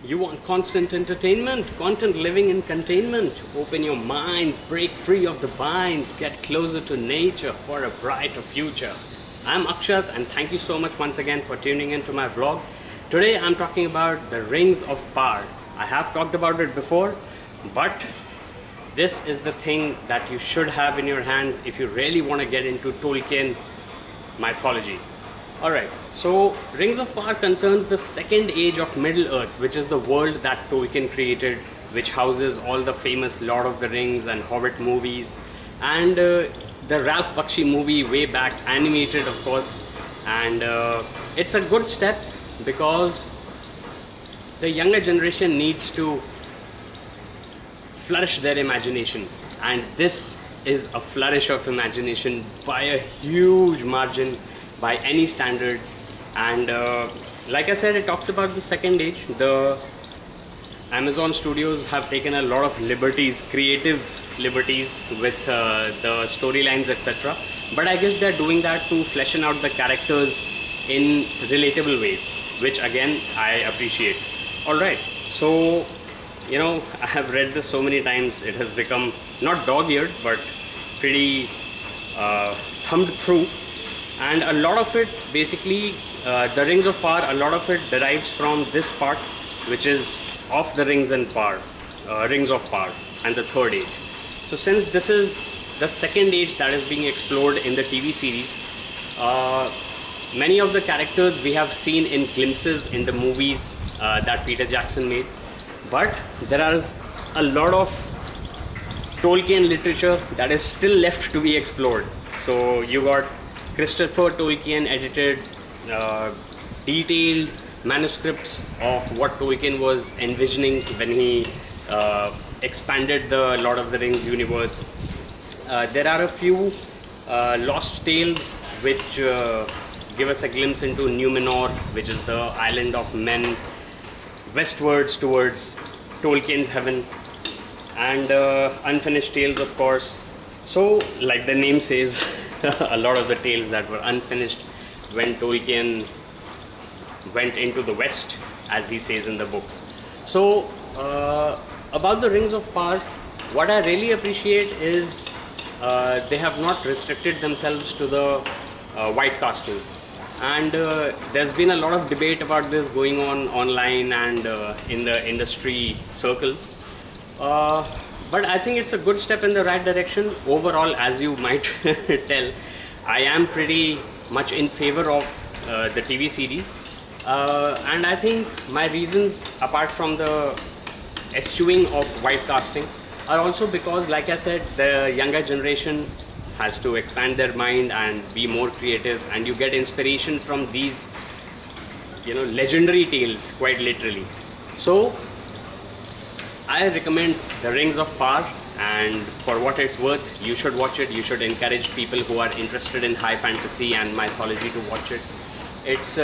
You want constant entertainment, content living in containment. Open your minds, break free of the binds, get closer to nature for a brighter future. I'm Akshat and thank you so much once again for tuning into my vlog. Today I'm talking about the Rings of Power. I have talked about it before, but this is the thing that you should have in your hands if you really want to get into Tolkien mythology. Alright, so Rings of Power concerns the second age of Middle-earth, which is the world that Tolkien created, which houses all the famous Lord of the Rings and Hobbit movies, and the Ralph Bakshi movie way back, animated of course. And it's a good step because the younger generation needs to flourish their imagination, and this is a flourish of imagination by a huge margin by any standards. And like I said, it talks about the second age. The Amazon studios have taken a lot of liberties, creative liberties with the storylines, etc. But I guess they're doing that to fleshen out the characters in relatable ways, which again I appreciate. Alright, so you know, I have read this so many times, it has become not dog-eared but pretty thumbed through. And a lot of it, basically, the Rings of Power, a lot of it derives from this part, which is of the Rings and Power, Rings of Power, and the third age. So since this is the second age that is being explored in the TV series, many of the characters we have seen in glimpses in the movies that Peter Jackson made, but there are a lot of Tolkien literature that is still left to be explored. So you got Christopher Tolkien edited detailed manuscripts of what Tolkien was envisioning when he expanded the Lord of the Rings universe. There are a few lost tales which give us a glimpse into Numenor, which is the island of men westwards towards Tolkien's heaven, and unfinished tales of course. So like the name says, a lot of the tales that were unfinished when Tolkien went into the West, as he says in the books. So about the Rings of Power, what I really appreciate is they have not restricted themselves to the white casting. And there's been a lot of debate about this going on online and in the industry circles. But I think it's a good step in the right direction. Overall, as you might tell, I am pretty much in favor of the TV series. And I think my reasons, apart from the eschewing of white casting, are also because, like I said, the younger generation has to expand their mind and be more creative, and you get inspiration from these, you know, legendary tales, quite literally. So I recommend the Rings of Power, and for what it's worth, you should watch it. You should encourage people who are interested in high fantasy and mythology to watch it. It's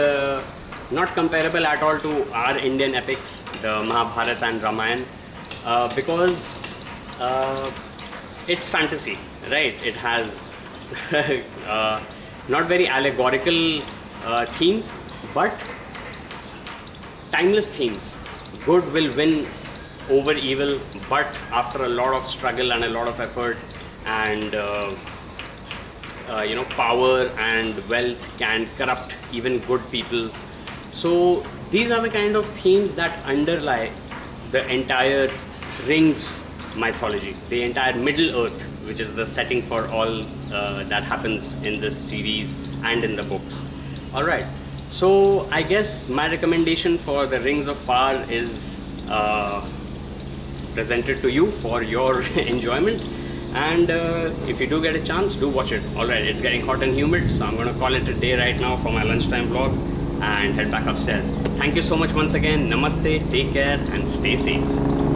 not comparable at all to our Indian epics, the Mahabharata and Ramayana, because it's fantasy, right? It has not very allegorical themes, but timeless themes. Good will win over evil, but after a lot of struggle and a lot of effort, and you know, power and wealth can corrupt even good people. So these are the kind of themes that underlie the entire Rings mythology, the entire Middle-earth, which is the setting for all that happens in this series and in the books. Alright, so I guess my recommendation for the Rings of Power is presented to you for your enjoyment, and if you do get a chance, do watch it. Alright, it's getting hot and humid, so I'm going to call it a day right now for my lunchtime vlog and head back upstairs. Thank you so much once again. Namaste, take care and stay safe.